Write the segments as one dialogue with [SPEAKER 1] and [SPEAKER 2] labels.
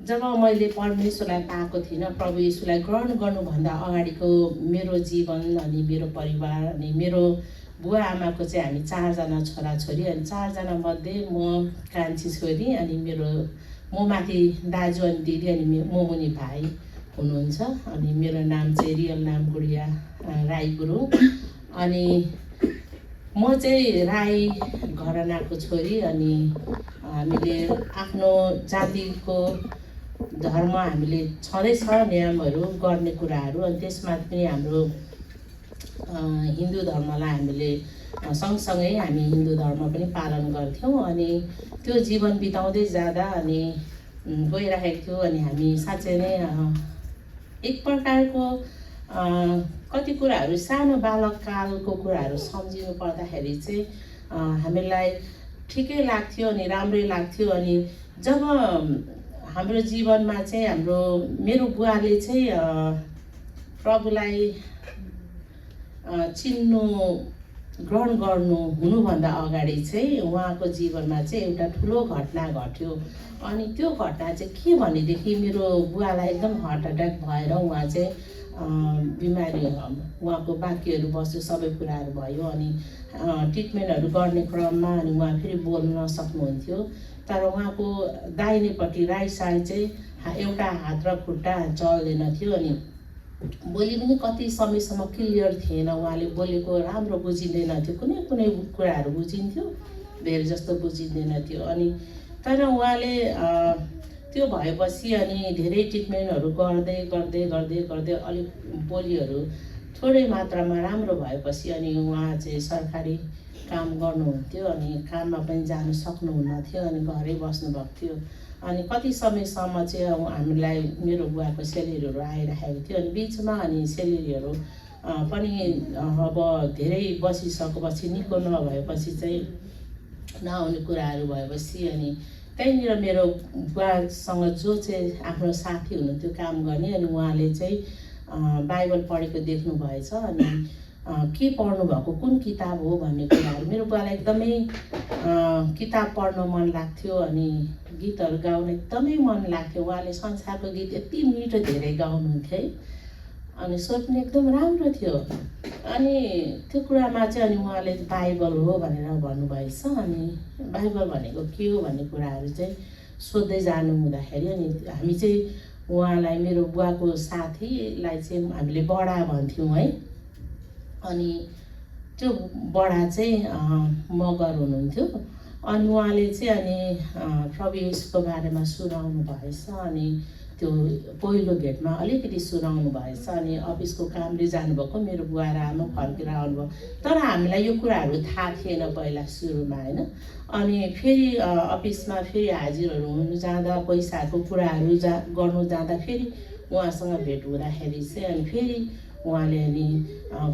[SPEAKER 1] जब मैले परमेश्वरलाई पाएको थिइनँ, प्रभु येशूलाई ग्रहण गर्नुभन्दा अगाडिको मेरो जीवन अनि मेरो परिवार अनि मेरो बुवा आमाको चाहिँ हामी 4 जना छोराछोरी अनि 4 जना मध्ये म कान्छी छोरी अनि म माथि दाजु अनि दिदी अनि म मुनि भाइ हुनुहुन्छ। अनि मेरो नाम चाहिँ रियल नाम गुडिया राई गुरुङ अनि म चाहिँ राई घरानाको छोरी अनि हामीले आफ्नो जातिको धर्म हामीले छँदैछ नियमहरू गर्ने कुराहरू अनि त्यसमा पनि हाम्रो हिन्दू धर्मलाई हामीले सँगसँगै हामी हिन्दू धर्म पनि पालन गर्थ्यौँ। अनि त्यो जीवन बिताउँदै जाँदा अनि गइरहेको थियो अनि हामी साँच्चै नै एक प्रकारको कति कुराहरू सानो बालककालको कुराहरू सम्झिनु पर्दाखेरि चाहिँ हामीलाई ठिकै लाग्थ्यो अनि राम्रै लाग्थ्यो। अनि जब हाम्रो जीवनमा चाहिँ मेरो बुवाले चाहिँ प्रभुलाई चिन्नु ग्रहण हुनुभन्दा अगाडि चाहिँ उहाँको जीवनमा चाहिँ एउटा ठुलो घटना घट्यो। अनि त्यो घटना चाहिँ के भनेदेखि मेरो बुवालाई एकदम हार्ट एट्याक भएर उहाँ चाहिँ बिमारी उहाँको बाँकीहरू बस्यो सबै कुराहरू भयो अनि ट्रिटमेन्टहरू गर्ने क्रममा अनि उहाँ फेरि बोल्न नसक्नुहुन्थ्यो। तर उहाँको दाहिनेपट्टि राइट साइड चाहिँ एउटा हात र खुट्टा चल्दैन थियो अनि बोली पनि कति समयसम्म क्लियर थिएन। उहाँले बोलेको राम्रो बुझिँदैन थियो, कुनै कुनै कुराहरू बुझिन्थ्यो, धेरै जस्तो बुझिँदैन थियो। अनि तर उहाँले त्यो भएपछि अनि धेरै ट्रिटमेन्टहरू गर्दै गर्दै गर्दै गर्दै अलिक बोलीहरू थोरै मात्रामा राम्रो भएपछि अनि उहाँ चाहिँ सरकारी काम गर्नुहुन्थ्यो अनि काममा पनि जानु सक्नुहुन्न थियो अनि घरै बस्नुभएको थियो। अनि कति समयसम्म चाहिँ हामीलाई मेरो बुवाको सेलेरीहरू आइरहेको थियो अनि बिचमा अनि सेलेरीहरू पनि अब धेरै बसिसकेपछि निको नभएपछि चाहिँ नआउने कुराहरू भएपछि अनि त्यहीँनिर मेरो बुवासँग जो चाहिँ आफ्नो साथी हुनुहुन्थ्यो काम गर्ने अनि उहाँले चाहिँ बाइबल पढेको देख्नु भएछ अनि के पढ्नु भएको कुन किताब हो भन्ने कुराहरू मेरो बुवालाई एकदमै किताब पढ्न मन लाग्थ्यो अनि गीतहरू गाउन एकदमै मन लाग्थ्यो। उहाँले संसारको गीत यति मिठो धेरै गाउनुहुन्थ्यो है अनि स्वर पनि एकदम राम्रो थियो। अनि त्यो कुरामा चाहिँ अनि उहाँले बाइबल हो भनेर भन्नुभएछ अनि बाइबल भनेको के हो भन्ने कुराहरू चाहिँ सोध्दै जानु हुँदाखेरि अनि हामी चाहिँ उहाँलाई मेरो बुवाको साथीलाई चाहिँ हामीले बडा भन्थ्यौँ है। अनि त्यो बडा चाहिँ मगर हुनुहुन्थ्यो अनि उहाँले चाहिँ अनि प्रभु येशूको बारेमा सुनाउनु भएछ अनि त्यो पहिलो भेटमा अलिकति सुनाउनु भएछ अनि अफिसको कामले जानुभएको मेरो बुवा र आमा फर्केर आउनुभयो। तर हामीलाई यो कुराहरू थाहा थिएन पहिला सुरुमा होइन। अनि फेरि अफिसमा फेरि हाजिरहरू हुनु जाँदा पैसाको कुराहरू गर्नु जाँदा फेरि उहाँसँग भेट हुँदाखेरि चाहिँ अनि फेरि उहाँले अनि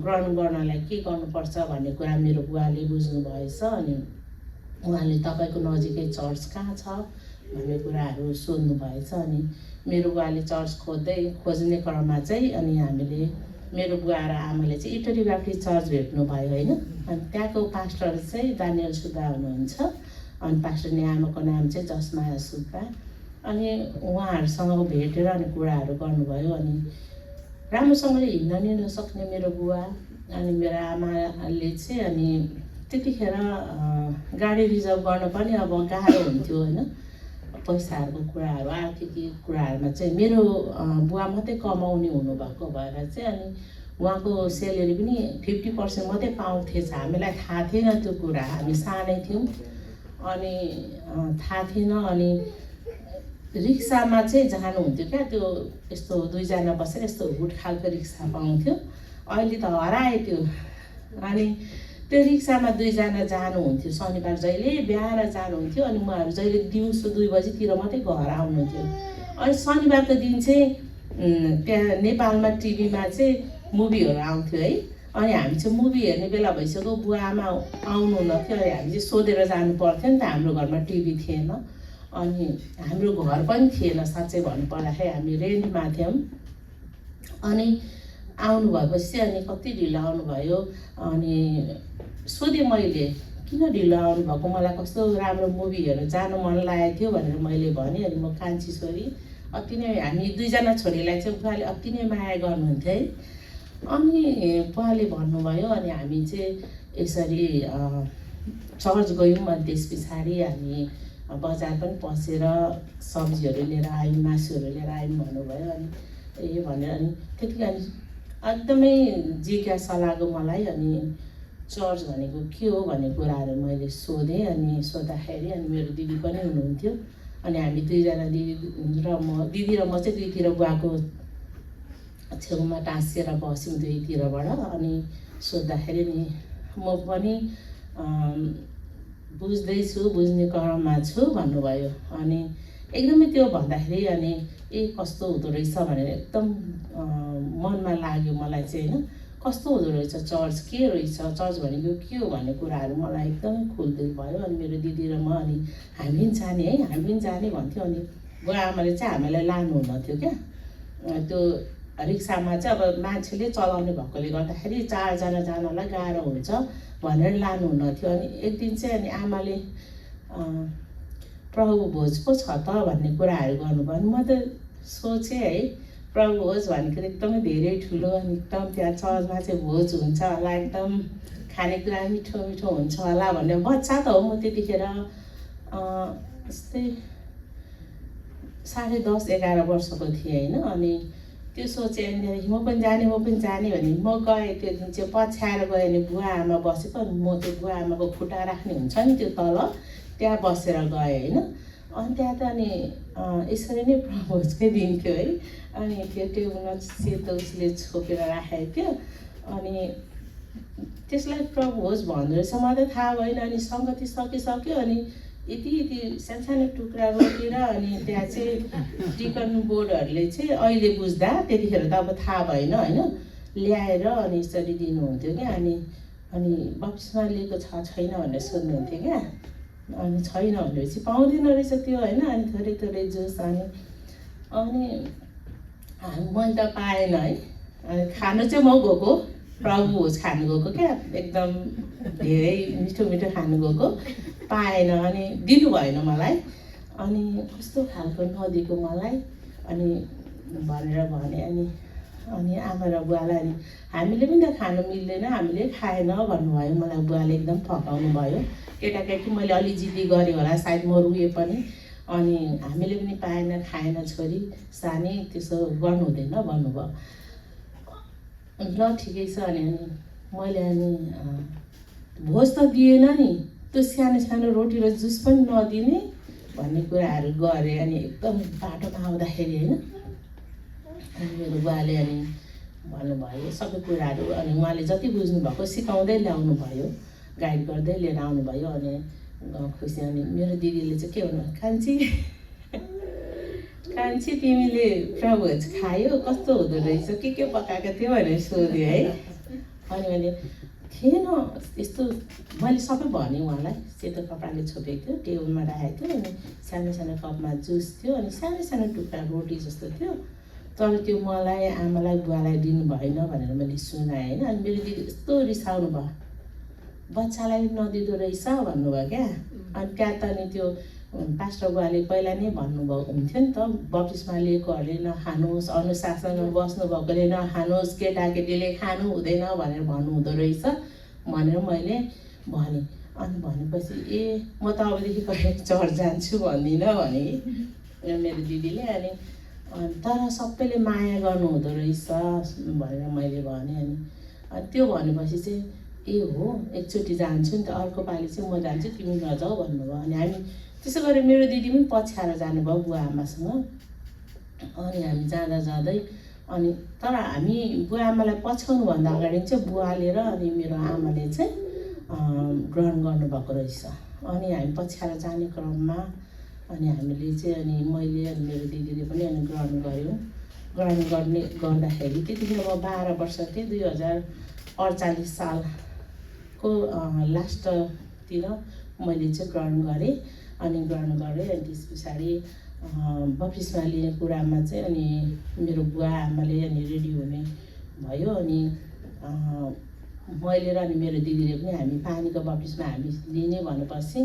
[SPEAKER 1] ग्रहण गर्नलाई के गर्नुपर्छ भन्ने कुरा मेरो बुवाले बुझ्नु भएछ अनि उहाँले तपाईँको नजिकै चर्च कहाँ छ भन्ने कुराहरू सोध्नु भएछ। अनि मेरो बुवाले चर्च खोज्ने क्रममा चाहिँ अनि हामीले मेरो बुवा र आमाले चाहिँ इटरी ब्याप्टिस्ट चर्च भेट्नु भयो होइन। अनि त्यहाँको पास्टर चाहिँ दानियल सुब्बा हुनुहुन्छ अनि पास्टरनी आमाको नाम चाहिँ जसमाया सुब्बा। अनि उहाँहरूसँग भेटेर अनि कुराहरू गर्नुभयो अनि राम्रोसँगले हिँड्न नि नसक्ने मेरो बुवा अनि मेरो आमाले चाहिँ अनि त्यतिखेर गाडी रिजर्भ गर्न पनि अब गाह्रो हुन्थ्यो होइन। पैसाहरूको कुराहरू आर्थिक कुराहरूमा चाहिँ मेरो बुवा मात्रै कमाउने हुनुभएको भएर चाहिँ अनि उहाँको सेलेरी पनि 50% मात्रै पाउँथेछ। हामीलाई थाहा थिएन त्यो कुरा, हामी सानै थियौँ अनि थाहा थिएन। अनि रिक्सामा चाहिँ जानुहुन्थ्यो क्या, त्यो यस्तो 2 जना बसेर यस्तो हुट खालको रिक्सा पाउँथ्यो, अहिले त हरायो त्यो। अनि त्यो रिक्सामा 2 जना जानुहुन्थ्यो, शनिबार जहिले बिहान जानुहुन्थ्यो अनि उहाँहरू जहिले दिउँसो 2 बजीतिर मात्रै घर आउनुहुन्थ्यो। अनि शनिबारको दिन चाहिँ त्यहाँ नेपालमा टिभीमा चाहिँ मुभीहरू आउँथ्यो है। अनि हामी चाहिँ मुभी हेर्ने बेला भइसक्यो, बुवा आमा आउनुहुन्न थियो, हामी चाहिँ सोधेर जानु पर्थ्यो नि त, हाम्रो घरमा टिभी थिएन अनि हाम्रो घर पनि थिएन साँच्चै भन्नुपर्दाखेरि, हामी रेन्टमा थियौँ। अनि आउनु भएपछि अनि कति ढिलो आउनुभयो अनि सोधेँ मैले किन ढिलो आउनुभएको, मलाई कस्तो राम्रो मुभी हेरेर जानु मन लागेको थियो भनेर मैले भनेँ। अनि म कान्छी छोरी अति नै हामी दुईजना छोरीलाई चाहिँ बुवाले अति नै माया गर्नुहुन्थ्यो है। अनि बुवाले भन्नुभयो, अनि हामी चाहिँ यसरी चर्च गयौँ। अनि त्यस पछाडि हामी बजार पनि पसेर सब्जीहरू लिएर आयौँ, मासुहरू लिएर आयौँ भन्नुभयो। अनि ए भनेर अनि त्यतिकै एकदमै जिज्ञासा लाग्यो मलाई। अनि चर्च भनेको के हो भन्ने कुराहरू मैले सोधेँ। अनि सोद्धाखेरि अनि मेरो दिदी पनि हुनुहुन्थ्यो। अनि हामी दुईजना दिदी र म चाहिँ दुईतिर बुवाको छेउमा टाँसिएर बस्यौँ दुईतिरबाट। अनि सोद्धाखेरि नि म पनि बुझ्दैछु, बुझ्ने क्रममा छु भन्नुभयो। अनि एकदमै त्यो भन्दाखेरि अनि कस्तो हुँदो रहेछ भनेर एकदम मनमा लाग्यो मलाई चाहिँ होइन। कस्तो हुँदो रहेछ चर्च, के रहेछ चर्च भनेको के हो भन्ने कुराहरू मलाई एकदमै खुल्दै भयो। अनि मेरो दिदी र म अनि हामी पनि जाने है, हामी पनि जाने भन्थ्यो। अनि बुवा आमाले चाहिँ हामीलाई लानुहुन्न थियो क्या। त्यो रिक्सामा चाहिँ अब मान्छेले चलाउने भएकोले गर्दाखेरि 4 जना जानलाई गाह्रो हुन्छ भनेर लानुहुन्न थियो। अनि एक दिन चाहिँ अनि आमाले प्रभु भोज पो छ त भन्ने कुराहरू गर्नुभयो। अनि म त सोचेँ है, प्रभु भोज भनेको एकदमै धेरै ठुलो, अनि एकदम त्यहाँ चर्चमा चाहिँ भोज हुन्छ होला, एकदम खानेकुरा मिठो मिठो हुन्छ होला भन्ने। बच्चा त हो म त्यतिखेर, यस्तै 10.5-11 वर्षको थिएँ होइन। अनि त्यो सोचेँ अनि म पनि जाने भने म गएँ। त्यो दिन चाहिँ पछ्याएर गएँ। अनि बुवा आमा बसेको, अनि म त्यो बुवा आमाको खुट्टा राख्ने हुन्छ नि त्यो तल, त्यहाँ बसेर गएँ होइन। अनि त्यहाँ त अनि यसरी नै प्रभुजकै दिन थियो है। अनि त्यो टेबलमा सेतो उसले छोपेर राखेको थियो। अनि त्यसलाई प्रभु भोज भन्दो रहेछ, मलाई त थाहा भएन। अनि सङ्गति सकिसक्यो। अनि यति सानो टुक्रा रोटी र अनि त्यहाँ चाहिँ डिकन बोर्डहरूले चाहिँ अहिले बुझ्दा, त्यतिखेर त अब थाहा भएन होइन, ल्याएर अनि यसरी दिनुहुन्थ्यो क्या। अनि बक्समा लिएको छैन भनेर सोध्नुहुन्थ्यो क्या। अनि छैन भनेपछि पाउँदैन रहेछ त्यो होइन। अनि थोरै जुस अनि मैले त पाएन है। अनि खानु चाहिँ म गएको, प्रभु भोज खानु गएको क्या, एकदम धेरै मिठो मिठो खानु गएको, पाएन। अनि दिनु भएन मलाई। अनि कस्तो खालको नदिएको मलाई अनि भनेर भने। अनि आमा र बुवालाई अनि हामीले पनि त खानु मिल्दैन, हामीले खाएन भन्नुभयो मलाई। बुवाले एकदम फकाउनु भयो। केटाकेटी मैले अलि जिद्दी गरेँ होला सायद, म रुएँ पनि। अनि हामीले पनि पाएन, खाएन, छोरी सानै, त्यसो गर्नु हुँदैन भन्नुभयो। ल ठिकै छ। अनि मैले अनि भोज त दिएन नि, त्यो सानो रोटी र जुस पनि नदिने भन्ने कुराहरू गरेँ। अनि एकदम बाटोमा आउँदाखेरि होइन, अनि मेरो बुवाले अनि भन्नुभयो सबै कुराहरू। अनि उहाँले जति बुझ्नुभएको सिकाउँदै ल्याउनु भयो, गाइड गर्दै लिएर आउनुभयो। अनि खुसी। अनि मेरो दिदीले चाहिँ के भन्नु, कान्छी तिमीले प्रभुज खायो, कस्तो हुँदो रहेछ, के पकाएको थियो भनेर सोध्यो है। अनि मैले थिएन यस्तो, मैले सबै भनेँ उहाँलाई। सेतो कपडाले छोपेको थियो, टेबलमा राखेको थियो। अनि सानो कपमा जुस थियो, अनि सानो टुक्रा रोटी जस्तो थियो। तर त्यो मलाई, आमालाई, बुवालाई दिनु भएन भनेर मैले सुनाएँ होइन। अनि मेरो दिदी यस्तो रिसाउनु भयो, बच्चालाई नदिँदो रहेछ भन्नुभयो क्या। अनि त्यहाँ त अनि त्यो पास्टर बुवाले पहिला नै भन्नुभयो हुन्थ्यो नि त, बप्तिस्मा लिएकोहरूले नखानुहोस्, अनुशासनमा बस्नुभएकोले नखानुहोस्, केटाकेटीले खानु हुँदैन भनेर भन्नुहुँदो रहेछ भनेर मैले भनेँ। अनि भनेपछि म त अबदेखि कहिले चर्च जान्छु भन्दिनँ भने मेरो दिदीले। अनि तर सबैले माया गर्नुहुँदो रहेछ भनेर मैले भनेँ। अनि त्यो भनेपछि चाहिँ हो, एकचोटि जान्छु नि त, अर्को पालि चाहिँ म जान्छु, तिमी नजाऊ भन्नुभयो। अनि हामी त्यसो गरेर मेरो दिदी पनि पछ्याएर जानुभयो बुवा आमासँग। अनि हामी जाँदै अनि तर हामी बुवा आमालाई पछ्याउनुभन्दा अगाडि चाहिँ बुवाले र अनि मेरो आमाले चाहिँ ग्रहण गर्नुभएको रहेछ। अनि हामी पछ्याएर जाने क्रममा अनि हामीले चाहिँ अनि मैले अनि मेरो दिदीले पनि अनि ग्रहण गऱ्यौँ। ग्रहण गर्दाखेरि त्यतिखेर म 12 वर्ष थिएँ। 2048 सालको लास्टतिर मैले चाहिँ ग्रहण गरेँ। अनि त्यस पछाडि बप्तिस्मा लिने कुरामा चाहिँ अनि मेरो बुवा आमाले अनि रेडी हुने भयो। अनि मैले र अनि मेरो दिदीले पनि हामी पानीको बप्तिस्मा हामी लिने भनेपछि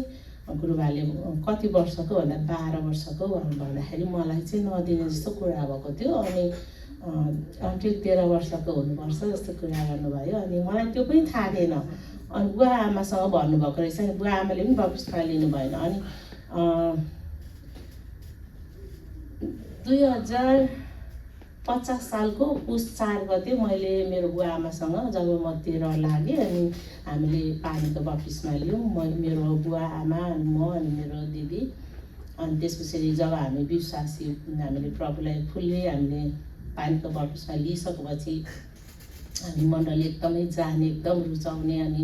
[SPEAKER 1] गुरुबाले कति वर्षको भन्दा 12 वर्षको भन्दाखेरि मलाई चाहिँ नदिने जस्तो कुरा भएको थियो। अनि अन्टिल 13 वर्षको हुनुपर्छ जस्तो कुरा गर्नुभयो। अनि मलाई त्यो पनि थाहा थिएन। अनि बुवा आमासँग भन्नुभएको रहेछ। अनि बुवा आमाले पनि बक्समा लिनु भएन। अनि 2050 सालको पुस 4 गते मैले मेरो बुवा आमासँग जब म 13 लागेँ अनि हामीले पानीको बक्समा लियौँ। मेरो बुवा आमा अनि म अनि मेरो दिदी। अनि त्यसपछि जब हामी विश्वासी हामीले प्रभुलाई फुल्ली हामीले पानीको बक्समा लिइसकेपछि हामी मण्डली एकदमै जाने एकदम रुचाउने। अनि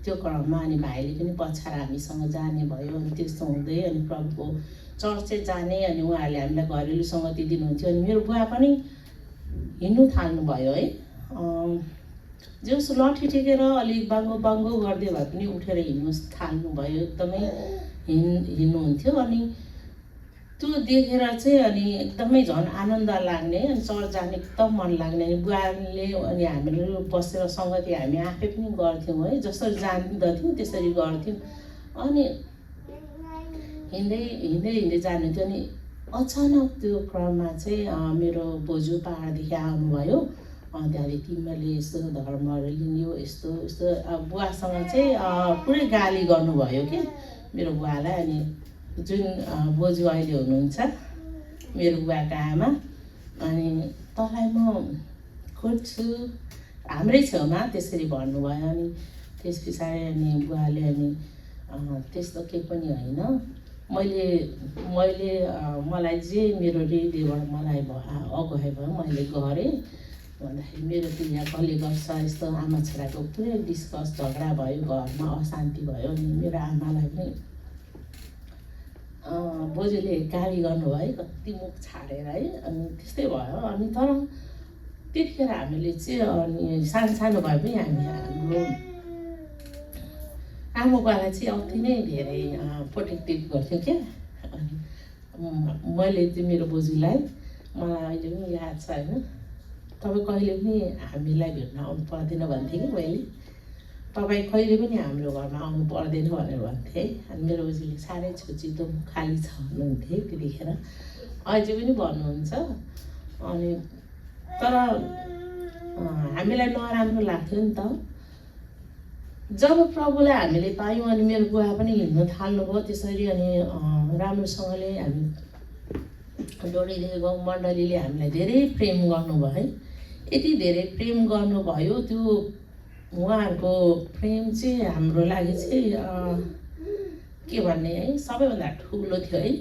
[SPEAKER 1] त्यो क्रममा अनि भाइले पनि पछाडि हामीसँग जाने भयो। अनि त्यस्तो हुँदै अनि प्रभुको चर्च जाने। अनि उहाँहरूले हामीलाई घरेलु सङ्गति दिनुहुन्थ्यो। अनि मेरो बुवा पनि हिँड्नु थाल्नुभयो है। जस लठी टेकेर अलिक बाङ्गो गर्दै भए पनि उठेर हिँड्नु थाल्नुभयो। एकदमै हिँड्नुहुन्थ्यो। अनि त्यो देखेर चाहिँ अनि एकदमै झन् आनन्द लाग्ने। अनि चर्च जाने एकदम मन लाग्ने। अनि बुवाले अनि हामीले बसेर सङ्गति हामी आफै पनि गर्थ्यौँ है। जसरी जान्दथ्यौँ त्यसरी गर्थ्यौँ। अनि हिँड्दै जानुहुन्थ्यो। अनि अचानक त्यो क्रममा चाहिँ मेरो बोजू पाहाडदेखि आउनुभयो। त्यहाँदेखि तिमीले यस्तो धर्महरू लियो यस्तो बुवासँग चाहिँ पुरै गाली गर्नुभयो कि मेरो बुवालाई। अनि जुन बोजू अहिले हुनुहुन्छ मेरो बुवाको आमा। अनि तँलाई म खोज्छु हाम्रै छेउमा त्यसरी भन्नुभयो। अनि त्यस पछाडि अनि बुवाले अनि त्यस्तो केही पनि होइन मलाई जे मेरो हृदयबाट मलाई अगुवाई भयो मैले गरेँ भन्दाखेरि मेरो तिमीलाई कसले गर्छ यस्तो आमा छोराको पुरै डिस्कस झगडा भयो। घरमा अशान्ति भयो। अनि मेरो आमालाई पनि बोजूले गाली गर्नुभयो कति मुख छाडेर है। अनि त्यस्तै भयो। अनि तर त्यतिखेर हामीले चाहिँ अनि सानो भए पनि हाम्रो आमाबालाई चाहिँ अति नै धेरै प्रोटेक्टिभ गर्थ्यो क्या। अनि मैले चाहिँ मेरो बोजूलाई मलाई अहिले पनि याद छ होइन। तपाईँ कहिले पनि हामीलाई भेट्न आउनु पर्दैन भन्थेँ कि मैले। तपाईँ कहिले पनि हाम्रो घरमा आउनु पर्दैन भनेर भन्थेँ। अनि मेरो बोजूले साह्रै छुचितो खाली छ भन्नुहुन्थ्यो त्यतिखेर। अझै पनि भन्नुहुन्छ। अनि तर हामीलाई नराम्रो लाग्थ्यो नि त। जब प्रभुलाई हामीले पायौँ अनि मेरो बुवा पनि हिँड्नु थाल्नुभयो त्यसरी। अनि राम्रोसँगले हामी डोरीदेवी गाउँ मण्डलीले हामीलाई धेरै प्रेम गर्नुभयो है। यति धेरै प्रेम गर्नुभयो। त्यो उहाँहरूको प्रेम चाहिँ हाम्रो लागि चाहिँ के भन्ने है सबैभन्दा ठुलो थियो है।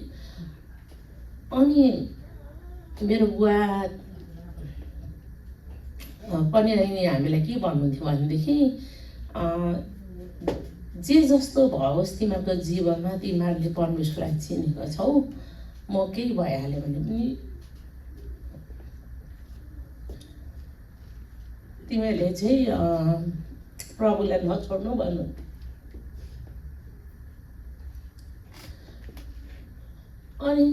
[SPEAKER 1] अनि मेरो बुवा पनि हामीलाई के भन्नुहुन्थ्यो भनेदेखि जे जस्तो भओस् तिमीहरूको जीवनमा तिमीहरूले परमेश्वरलाई चिनेको छौ। म केही भइहाल्यो भने पनि तिमीहरूले चाहिँ प्रभुलाई नछोड्नु भन्नु। अनि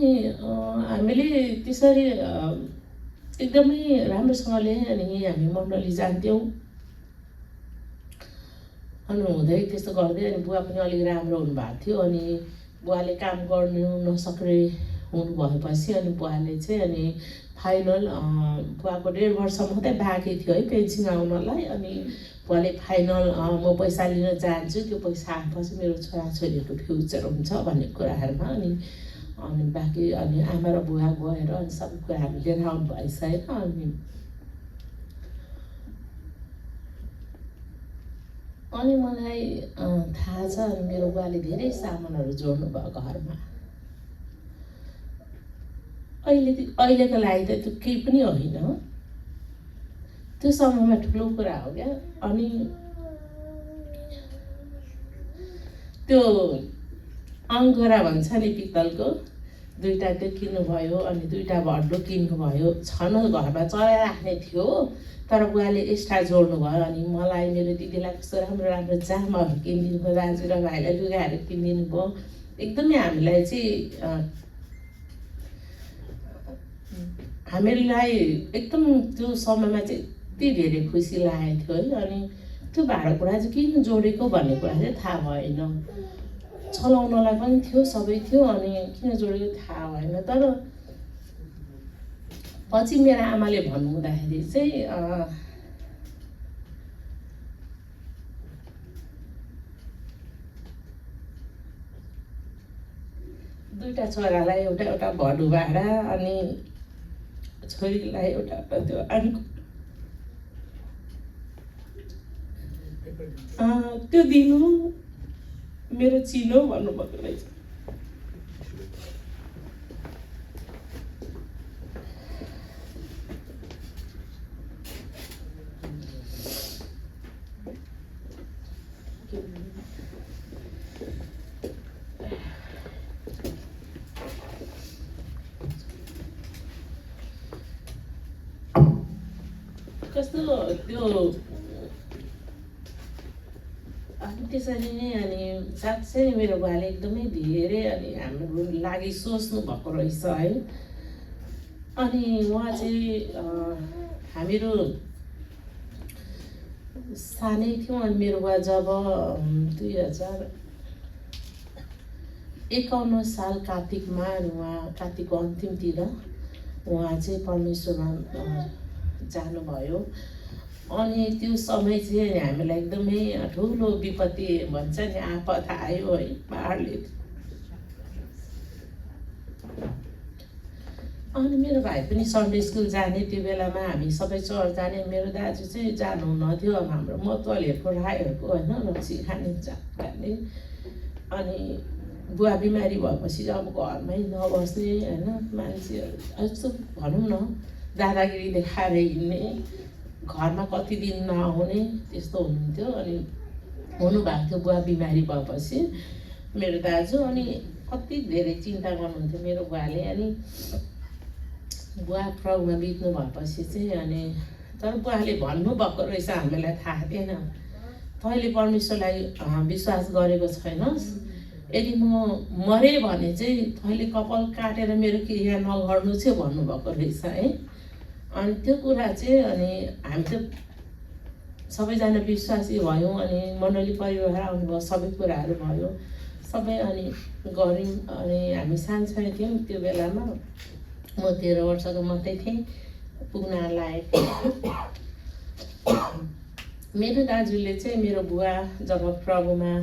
[SPEAKER 1] हामीले त्यसरी एकदमै राम्रोसँगले अनि हामी मण्डली जान्थ्यौँ। अनि हुँदै त्यस्तो गर्दै अनि बुवा पनि अलिक राम्रो हुनुभएको थियो। अनि बुवाले काम गर्नु नसक्ने हुनुभएपछि अनि बुवाले चाहिँ अनि फाइनल बुवाको 1.5 वर्ष मात्रै बाँकी थियो है पेन्सन आउनलाई। अनि बुवाले फाइनल म पैसा लिन जान्छु त्यो पैसा आएपछि मेरो छोराछोरीहरूको फ्युचर हुन्छ भन्ने कुराहरूमा अनि बाँकी अनि आमा र बुवा गएर अनि सबै कुराहरू लिएर आउनु भइसकेन। अनि मलाई थाहा छ अनि मेरो बुवाले धेरै सामानहरू जोड्नु भयो घरमा। अहिलेको लागि त त्यो केही पनि होइन। त्यो समयमा ठुलो कुरा हो क्या। अनि त्यो अङ्गोरा भन्छ नि पित्तलको 2टा त्यो किन्नुभयो। अनि 2टा भड्डो किन्नुभयो। छन घरमा चलाइराख्ने थियो तर बुवाले एक्स्ट्रा जोड्नु भयो। अनि मलाई मेरो दिदीलाई कस्तो राम्रो जामाहरू किनिदिनु भयो। दाजु र भाइलाई लुगाहरू किनिदिनु भयो। एकदमै हामीलाई चाहिँ हामीलाई एकदम त्यो समयमा चाहिँ यति धेरै खुसी लागेको थियो है। अनि त्यो भाँडाकुँडा चाहिँ किन जोडेको भन्ने कुरा चाहिँ थाहा भएन। चलाउनलाई पनि थियो, सबै थियो। अनि किन जोडेको थाहा भएन। तर पछि मेरो आमाले भन्नुहुँदाखेरि चाहिँ दुईवटा छोरालाई एउटा एउटा भडु भाडा अनि छोरीलाई एउटा एउटा त्यो त्यो दिनु मेरो चिनो भन्नुभएको रहेछ। कस्तो त्यो अनि त्यसरी नै अनि साँच्चै मेरो बुवाले एकदमै धेरै अनि हाम्रो लागि सोच्नु भएको रहेछ है। अनि उहाँ चाहिँ हामीहरू सानै थियौँ। अनि मेरो बुवा जब 2051 साल कार्तिकमा उहाँ कार्तिकको अन्तिमतिर उहाँ चाहिँ परमेश्वरमा जानुभयो। अनि त्यो समय चाहिँ हामीलाई एकदमै ठुलो विपत्ति भन्छ नि, आपत आयो है पहाडले। अनि मेरो भाइ पनि सन्डे स्कुल जाने, त्यो बेलामा हामी सबै चर्च जाने। मेरो दाजु चाहिँ जानुहुन्न थियो। अब हाम्रो मतवालीहरूको राईहरूको होइन रक्सी खाने जाने। अनि बुवा बिमारी भएपछि अब घरमै नबस्ने होइन, मान्छेहरू यस्तो भनौँ न दादागिरी देखाएर हिँड्ने, घरमा कति दिन नआउने त्यस्तो हुनुहुन्थ्यो। अनि हुनुभएको थियो बुवा बिमारी भएपछि मेरो दाजु। अनि कति धेरै चिन्ता गर्नुहुन्थ्यो मेरो बुवाले। अनि बुवा प्रभुमा बित्नु भएपछि चाहिँ अनि तर बुवाले भन्नुभएको रहेछ, हामीलाई थाहा थिएन, तैँले परमेश्वरलाई विश्वास गरेको छैनस्, यदि म मरेँ भने चाहिँ तैँले कपाल काटेर मेरो क्रिया नगर्नु चाहिँ भन्नुभएको रहेछ है। अनि त्यो कुरा चाहिँ अनि हामी त सबैजना विश्वासी भयौँ। अनि मण्डली परिवार आउनुभयो, सबै कुराहरू भयो सबै अनि गऱ्यौँ। अनि हामी सानसानो थियौँ त्यो बेलामा, म 13 वर्षको मात्रै थिएँ, पुग्न लागेको थिएँ। मेरो दाजुले चाहिँ मेरो बुवा जब प्रभुमा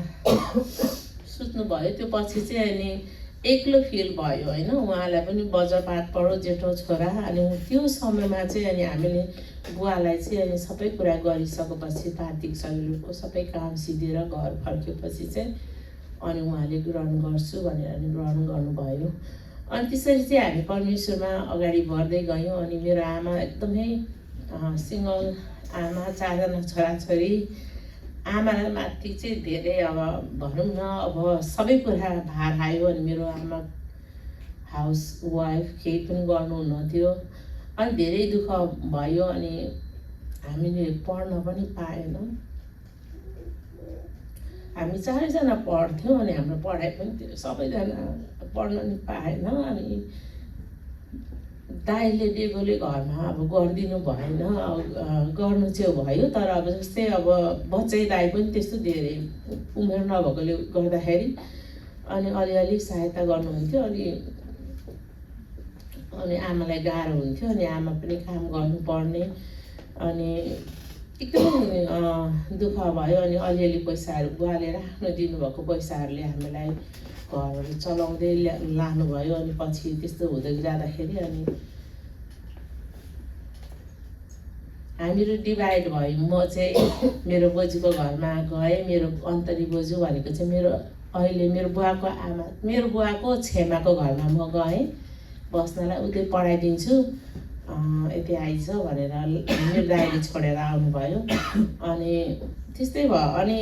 [SPEAKER 1] सुत्नुभयो त्यो पछि चाहिँ अनि एक्लो फिल भयो होइन। उहाँलाई पनि वज्रपात पढो, जेठो छोरा। अनि त्यो समयमा चाहिँ अनि हामीले बुवालाई चाहिँ अनि सबै कुरा गरिसकेपछि कार्तिक शरीरको सबै काम सिधेर घर फर्केपछि चाहिँ अनि उहाँले ग्रहण गर्छु भनेर अनि ग्रहण गर्नुभयो। अनि त्यसरी चाहिँ हामी परमेश्वरमा अगाडि बढ्दै गयौँ। अनि मेरो आमा एकदमै सिङ्गल आमा, 4 जना छोराछोरी। आमालाई माथि चाहिँ धेरै अब भनौँ न अब सबै कुरा भार आयो। अनि मेरो आमा हाउस वाइफ केही पनि गर्नुहुन्न थियो। अनि धेरै दुःख भयो। अनि हामीले पढ्न पनि पाएनौँ। हामी 4 जना पढ्थ्यौँ। अनि हाम्रो पढाइ पनि त्यो सबैजना पढ्न नि पाएन। अनि दाइले डेगोले घरमा अब गरिदिनु भएन, गर्नु चाहिँ भयो। तर अब जस्तै अब बच्चै दाइ पनि त्यस्तो धेरै उमेर नभएकोले गर्दाखेरि अनि अलिअलि सहायता गर्नुहुन्थ्यो। अनि आमालाई गाह्रो हुन्थ्यो। अनि आमा पनि काम गर्नुपर्ने। अनि एकदमै दुःख भयो। अनि अलिअलि पैसाहरू बुवाले राख्न दिनुभएको पैसाहरूले हामीलाई घरहरू चलाउँदै लानुभयो। अनि पछि त्यस्तो हुँदै जाँदाखेरि अनि हामीहरू डिभाइड भयौँ। म चाहिँ मेरो बोजूको घरमा गएँ। मेरो अन्तरी बोजू भनेको चाहिँ मेरो अहिले मेरो बुवाको आमा, मेरो बुवाको छेमाको घरमा म गएँ बस्नलाई। उतै पढाइदिन्छु, यति आइज भनेर मेरो दाइले छोडेर आउनुभयो। अनि त्यस्तै भयो। अनि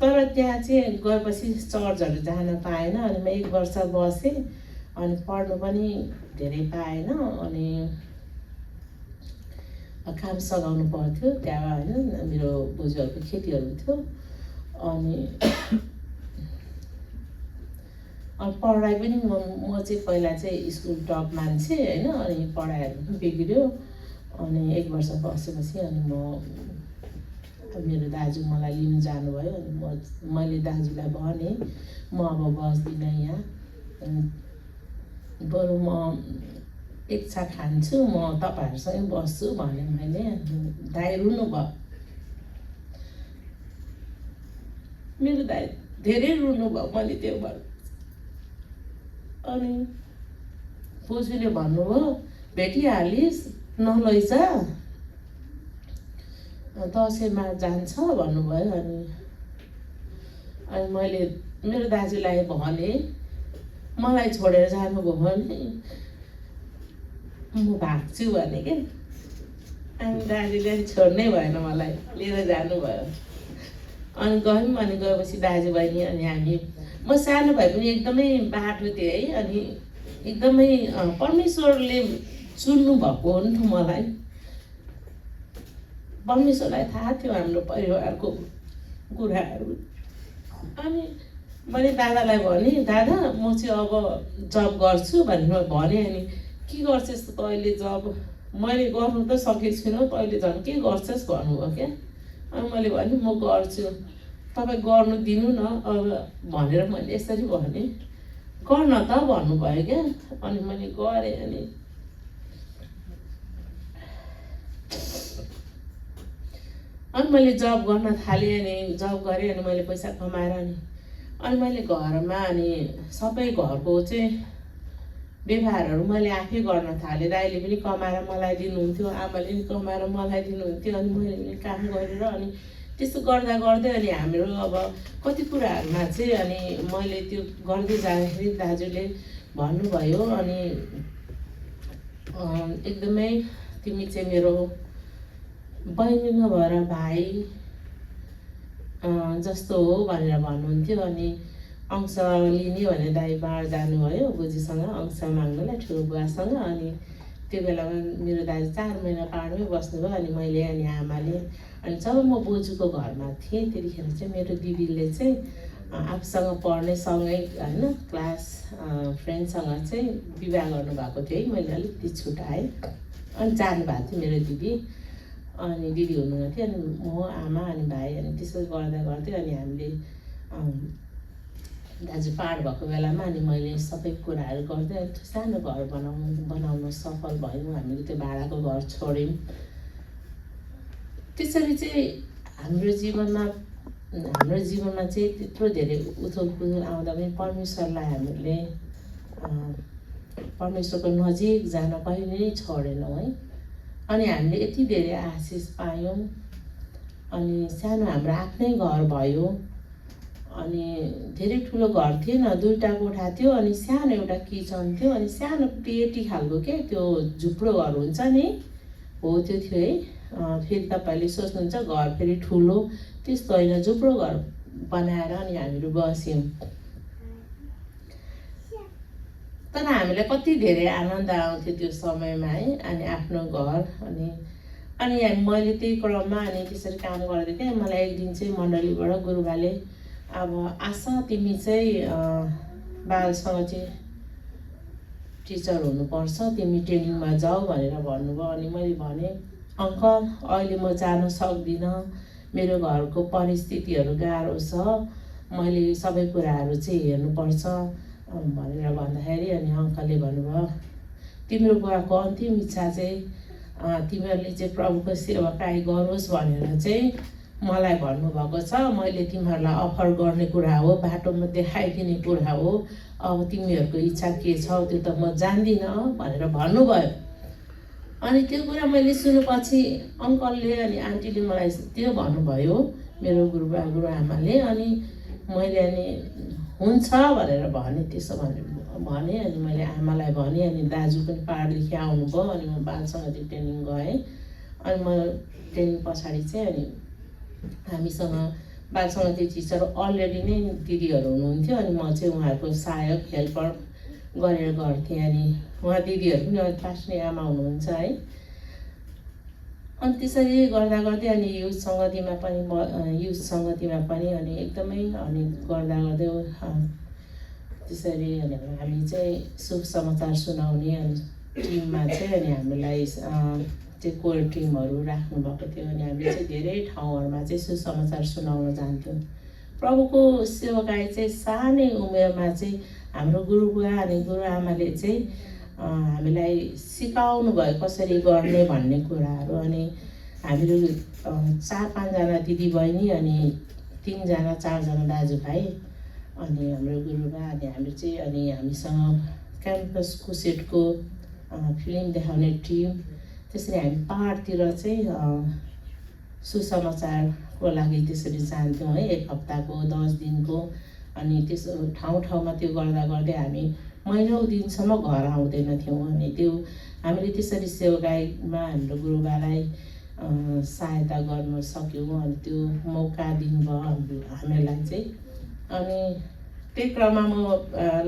[SPEAKER 1] तर त्यहाँ चाहिँ गएपछि चर्चहरू जान पाएन। अनि म 1 वर्ष बसेँ। अनि पढ्नु पनि धेरै पाएन। अनि काम सघाउनु पर्थ्यो त्यहाँ होइन, मेरो बोजूहरूको खेतीहरू थियो। अनि पढाइ पनि म चाहिँ पहिला चाहिँ स्कुल टप मान्छे होइन। अनि पढाइहरू पनि बिग्रियो। अनि 1 वर्ष बसेपछि अनि म मेरो दाजु मलाई लिन जानुभयो अनि मैले दाजुलाई भने म अब बस्दिनँ यहाँ, बरु म एक छाक खान्छु, म तपाईँहरूसँगै बस्छु भने मैले। दाइ रुनु भयो, मेरो दाइ धेरै रुनु भयो। मैले त्यो भन्नु अनि बोजूले भन्नुभयो भेटिहालिस् नलैजा, दसैँमा जान्छ भन्नुभयो। अनि मैले मेरो दाजुलाई भने मलाई छोडेर जानुभयो भने म भाग्छु भने क्या। अनि दाजुले छोड्नै भएन, मलाई लिएर जानुभयो। अनि गयौँ, अनि गएपछि दाजुबहिनी अनि हामी, म सानो भए पनि एकदमै बाटो थिएँ है। अनि एकदमै परमेश्वरले चुन्नु भएको हो नि त मलाई। परमेश्वरलाई थाहा थियो हाम्रो परिवारको कुराहरू। अनि मैले दादालाई भने दादा म चाहिँ अब जब गर्छु भनेर भने। अनि के गर्छस् तैँले जब? मैले गर्नु त सकेको छुइनँ, तैँले झन् के गर्छस् भन्नुभयो क्या। अनि मैले भने म गर्छु, तपाईँ गर्नु दिनु न अब भनेर मैले यसरी भने। गर्न त भन्नुभयो क्या। अनि मैले गरेँ। अनि मैले जब गर्न थालेँ, अनि जब गरेँ, अनि मैले पैसा कमाएर अनि मैले घरमा अनि सबै घरको चाहिँ व्यवहारहरू मैले आफै गर्न थालेँ। दाइले पनि कमाएर मलाई दिनुहुन्थ्यो, आमाले पनि कमाएर मलाई दिनुहुन्थ्यो। अनि मैले पनि काम गरेर अनि त्यस्तो गर्दा गर्दै अनि हाम्रो अब कति कुराहरूमा चाहिँ अनि मैले त्यो गर्दै जाँदाखेरि दाजुले भन्नुभयो अनि एकदमै तिमी चाहिँ मेरो बहिनी नभएर भाइ जस्तो हो भनेर भन्नुहुन्थ्यो। अनि अंश लिने भने दाइ बाँड जानुभयो बोजूसँग अंश माग्नुलाई, ठुलो बुवासँग। अनि त्यो बेलामा मेरो दाजु 4 महिना पाहाडमै बस्नुभयो। अनि मैले अनि आमाले अनि जब म बोजूको घरमा थिएँ त्यतिखेर चाहिँ मेरो दिदीले चाहिँ आफूसँग पढ्ने सँगै होइन क्लास फ्रेन्डसँग चाहिँ विवाह गर्नुभएको थियो है। मैले अलिकति छुटाएँ। अनि जानुभएको थियो मेरो दिदी। अनि दिदी हुनुहुन्थ्यो, अनि म आमा अनि भाइ। अनि त्यसो गर्दा गर्दै अनि हामीले दाजु पाहाड भएको बेलामा अनि मैले सबै कुराहरू गर्दै सानो घर बनाउन सफल भयौँ। हामीले त्यो भाडाको घर छोड्यौँ। त्यसरी चाहिँ हाम्रो जीवनमा चाहिँ त्यत्रो धेरै उथलपुथल आउँदा पनि परमेश्वरलाई हामीले परमेश्वरको नजिक जान कहिले नै छोडेनौँ है। अनि हामीले यति धेरै आशिष पायौँ। अनि सानो हाम्रो आफ्नै घर भयो। अनि धेरै ठुलो घर थिएन, 2टा कोठा थियो। अनि सानो एउटा किचन थियो। अनि सानो पेटी खालको के त्यो झुप्रो घर हुन्छ नि, हो त्यो थियो है। फेरि तपाईँले सोच्नुहुन्छ घर फेरि ठुलो, त्यस्तो होइन, झुप्रो घर बनाएर अनि हामीहरू बस्यौँ। तर हामीलाई कति धेरै आनन्द आउँथ्यो त्यो समयमा है। अनि आफ्नो घर अनि मैले त्यही क्रममा अनि त्यसरी काम गर्दै थिएँ। मलाई एक दिन चाहिँ मण्डलीबाट गुरुबाले अब आशा तिमी चाहिँ बालसँग चाहिँ टिचर हुनुपर्छ, तिमी ट्रेनिङमा जाऊ भनेर भन्नुभयो। अनि मैले भने अङ्कल अहिले म जान सक्दिनँ, मेरो घरको परिस्थितिहरू गाह्रो छ, मैले सबै कुराहरू चाहिँ हेर्नुपर्छ भनेर भन्दाखेरि अनि अङ्कलले भन्नुभयो तिम्रो बुवाको अन्तिम इच्छा चाहिँ तिमीहरूले चाहिँ प्रभुको सेवाकाई गरोस् भनेर चाहिँ मलाई भन्नुभएको छ। मैले तिमीहरूलाई अफर गर्ने कुरा हो, बाटोमा देखाइदिने कुरा हो। अब तिमीहरूको इच्छा के छ त्यो त म जान्दिनँ भनेर भन्नुभयो। अनि त्यो कुरा मैले सुनेपछि अङ्कलले अनि आन्टीले मलाई त्यो भन्नुभयो, मेरो गुरुबा गुरुआमाले। अनि मैले अनि हुन्छ भनेर भने। त्यसो भने अनि मैले आमालाई भने। अनि दाजु पनि पाहाडदेखि आउनुभयो। अनि म बालसँग त्यो ट्रेनिङ गएँ। अनि म ट्रेनिङ पछाडि चाहिँ अनि हामीसँग बालसँग त्यो टिचर अलरेडी नै दिदीहरू हुनुहुन्थ्यो। अनि म चाहिँ उहाँहरूको सहायक हेल्पर गरेर गर्थेँ। अनि उहाँ दिदीहरू पनि पास्ने आमा हुनुहुन्छ है। अनि त्यसरी गर्दा गर्दै अनि युथ सङ्गतिमा पनि अनि एकदमै अनि गर्दा गर्दै त्यसरी अनि हामी चाहिँ शुभ समाचार सुनाउने अनि टिममा चाहिँ अनि हामीलाई चाहिँ कोल्ड ड्रिङ्कहरू राख्नुभएको थियो अनि हामीले चाहिँ धेरै ठाउँहरूमा चाहिँ सुसमाचार सुनाउन जान्थ्यौँ। प्रभुको सेवकाई चाहिँ सानै उमेरमा चाहिँ हाम्रो गुरुबुवा अनि गुरुआमाले चाहिँ हामीलाई सिकाउनु भयो कसरी गर्ने भन्ने कुराहरू। अनि हामीहरू 4-5जना दिदीबहिनी अनि 3जना 4जना दाजुभाइ अनि हाम्रो गुरुबा अनि हामी चाहिँ अनि हामीसँग क्याम्पस कुसेटको फिल्म देखाउने टिम, त्यसरी हामी पाहाडतिर चाहिँ सुसमाचारको लागि त्यसरी जान्थ्यौँ है, 1 हप्ताको 10 दिनको। अनि त्यसो ठाउँमा त्यो गर्दा गर्दै हामी महिनौँ दिनसम्म घर आउँदैन थियौँ। अनि त्यो हामीले त्यसरी सेवाकाईमा हाम्रो गुरुबालाई सहायता गर्न सक्यौँ। अनि त्यो मौका दिनुभयो हामीलाई चाहिँ। अनि त्यही क्रममा म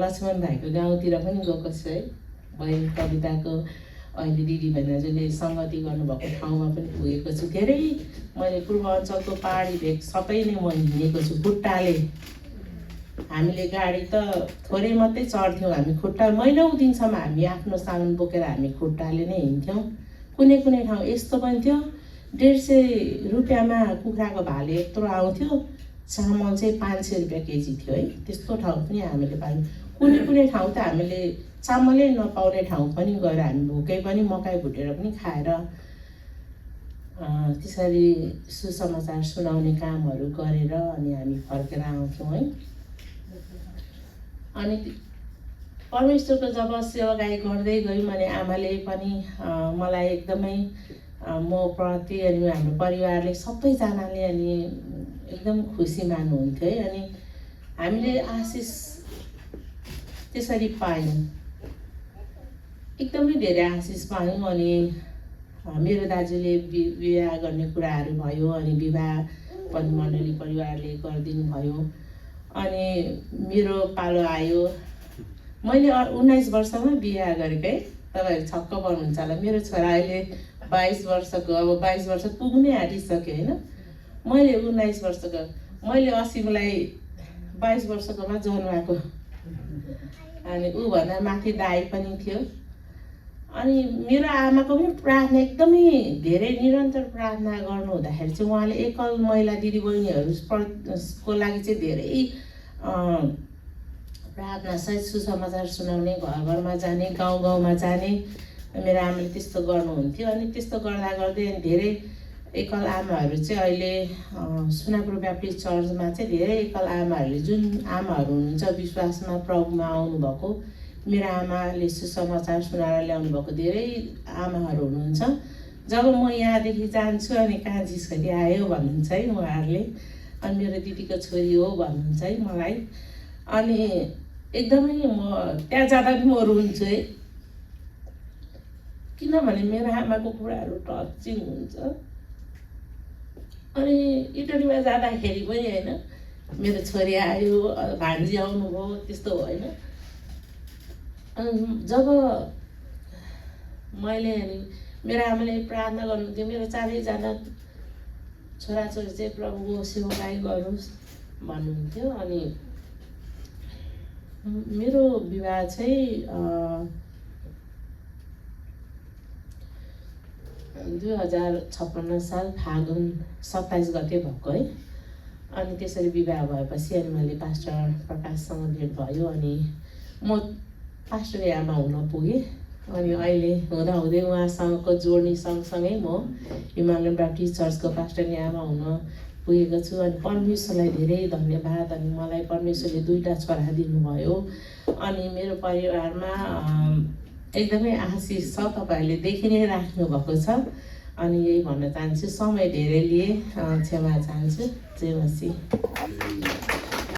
[SPEAKER 1] लक्ष्मण भाइको गाउँतिर पनि गएको छु है, बहिनी कविताको अहिले दिदी बहिनीहरूले सङ्गति गर्नुभएको ठाउँमा पनि पुगेको छु। धेरै मैले पूर्वाञ्चलको पहाडी भेग सबै नै म हिँडेको छु खुट्टाले। हामीले गाडी त थोरै मात्रै चढ्थ्यौँ, हामी खुट्टा महिनौँ दिनसम्म हामी आफ्नो सामान बोकेर हामी खुट्टाले नै हिँड्थ्यौँ। कुनै कुनै ठाउँ यस्तो पनि थियो 150 रुपियाँमा कुखुराको भाले यत्रो आउँथ्यो, चामल चाहिँ 500 रुपियाँ केजी थियो है, त्यस्तो ठाउँ पनि हामीले पायौँ। कुनै कुनै ठाउँ त हामीले चामलै नपाउने ठाउँ पनि गएर हामी भोकै पनि मकै भुटेर पनि खाएर त्यसरी सुसमाचार सुनाउने कामहरू गरेर अनि हामी फर्केर आउँथ्यौँ है। अनि परमेश्वरको जब सेवाकाई गर्दै गयौँ अनि आमाले पनि मलाई एकदमै म प्रति अनि हाम्रो परिवारले सबैजनाले अनि एकदम खुसी मान्नुहुन्थ्यो है। अनि हामीले आशिष त्यसरी पायौँ, एकदमै धेरै आशिष पायौँ। अनि मेरो दाजुले विवाह गर्ने कुराहरू भयो अनि विवाह पनि मण्डली परिवारले गरिदिनु भयो। अनि मेरो पालो आयो, मैले 19 वर्षमा बिहा गरेको है, तपाईँहरू छक्क पर्नुहुन्छ होला। मेरो छोरा अहिले 22 वर्षको, अब 22 वर्ष पुग्नै आँटिसक्यो होइन। मैले 19 वर्षको, मैले असीमलाई 22 वर्षकोमा जन्माएको। अनि ऊभन्दा माथि दाइ पनि थियो। अनि मेरो आमाको पनि प्रार्थना एकदमै धेरै निरन्तर प्रार्थना गर्नु हुँदाखेरि चाहिँ उहाँले एकल महिला दिदीबहिनीहरूको लागि चाहिँ धेरै प्रार्थना सहित सुसमाचार सुनाउने, घर घरमा जाने, गाउँ गाउँमा जाने, मेरो आमाले त्यस्तो गर्नुहुन्थ्यो। अनि त्यस्तो गर्दा गर्दै धेरै एकल आमाहरू चाहिँ अहिले सुनापुर ब्याप्टिस्ट चर्चमा चाहिँ धेरै एकल आमाहरूले, जुन आमाहरू हुनुहुन्छ विश्वासमा प्रभुमा आउनुभएको, मेरो आमाले सुसमाचार सुनाएर ल्याउनु भएको धेरै आमाहरू हुनुहुन्छ। जब म यहाँदेखि जान्छु अनि कान्छी छोरी आयो भन्नुहुन्छ है उहाँहरूले, अनि मेरो दिदीको छोरी हो भन्नुहुन्छ है मलाई। अनि एकदमै म त्यहाँ जाँदा पनि म रुन्छु है, किनभने मेरो आमाको कुराहरू टचिङ हुन्छ। अनि इटलीमा जाँदाखेरि पनि होइन, मेरो छोरी आयो, भान्जी आउनुभयो, त्यस्तो होइन। अनि जब मैले अनि मेरो आमाले प्रार्थना गर्नुहुन्थ्यो मेरो 4जना छोराछोरी चाहिँ प्रभुको सेवाकाई गरोस् भन्नुहुन्थ्यो। अनि मेरो विवाह चाहिँ 2056 साल फागुन 27 गते भएको है। अनि त्यसरी विवाह भएपछि अनि मैले पास्टर प्रकाशसँग भेट भयो अनि म पास्टरको आमा हुन पुगेँ। अनि अहिले हुँदाहुँदै उहाँसँगको जोड्ने सँगसँगै म हिमालयन ब्याप्टिस्ट चर्चको पास्टरको आमा हुन पुगेको छु। अनि परमेश्वरलाई धेरै धन्यवाद। अनि मलाई परमेश्वरले 2टा छोरा दिनुभयो। अनि मेरो परिवारमा एकदमै आशिष छ, तपाईँहरूले देखि नै राख्नु भएको छ। अनि यही भन्न चाहन्छु, समय धेरै लिए, क्षमा चाहन्छु। जय मसीह।